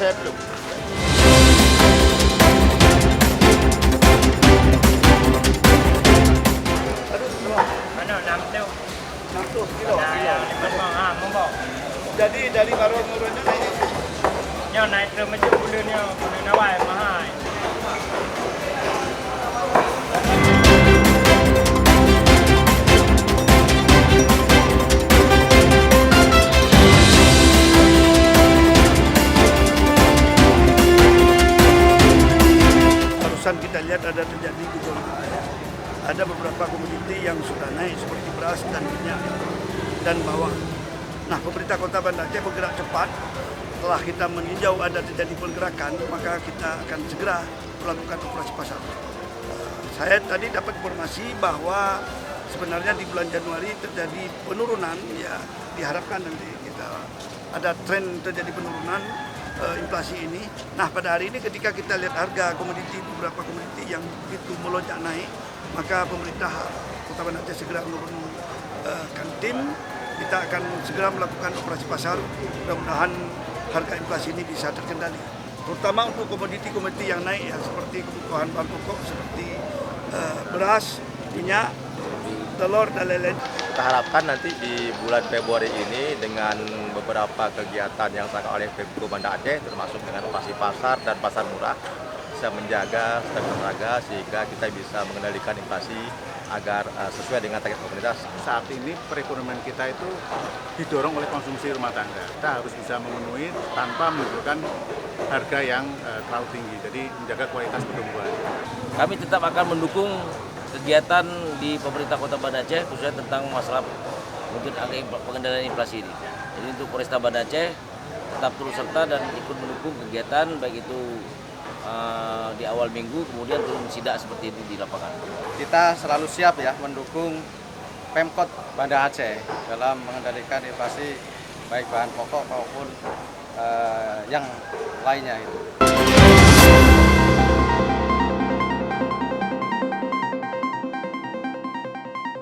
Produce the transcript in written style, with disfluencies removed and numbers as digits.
saya belum. Aduh, Ano, namto. 60 kilo. Nah, liman mo ha, mo ba? Jadi dari Marong-Marong itu naik Nyo, naik ke macam bulan nyo, bulan awal, mahal. barusan kita lihat ada terjadi gejolak. Ada beberapa komoditi yang sudah naik seperti beras dan minyak dan bawang. Nah, pemerintah Kota Banda Aceh bergerak cepat. Setelah kita meninjau ada terjadi pergerakan, maka kita akan segera melakukan operasi pasar. Saya tadi dapat informasi bahwa sebenarnya di bulan Januari terjadi penurunan, ya diharapkan nanti kita ada tren terjadi penurunan inflasi ini. Nah, pada hari ini ketika kita lihat harga komoditi, beberapa komoditi yang begitu melonjak naik, maka pemerintah Kota Banda Aceh segera menurunkan tim. Kita akan segera melakukan operasi pasar. Mudah-mudahan harga inflasi ini bisa terkendali. Terutama untuk komoditi-komoditi yang naik, ya, seperti kebutuhan bahan pokok seperti beras, minyak, telur, dan lain-lain. Kita harapkan nanti di bulan Februari ini dengan beberapa kegiatan yang dilakukan oleh Pemko Banda Aceh, termasuk dengan operasi pasar dan pasar murah, bisa menjaga stabilitas harga sehingga kita bisa mengendalikan inflasi agar sesuai dengan target pemerintah. Saat ini perekonomian kita itu didorong oleh konsumsi rumah tangga. Kita harus bisa memenuhi tanpa menimbulkan harga yang terlalu tinggi, jadi menjaga kualitas pertumbuhan. Kami tetap akan mendukung kegiatan di pemerintah Kota Banda Aceh khususnya tentang masalah mungkin pengendalian inflasi ini. Jadi untuk Polresta Banda Aceh tetap turut serta dan ikut mendukung kegiatan baik itu di awal minggu kemudian turun sidak seperti ini di lapangan. Kita selalu siap ya mendukung Pemkot Banda Aceh dalam mengendalikan inflasi baik bahan pokok maupun yang lainnya itu.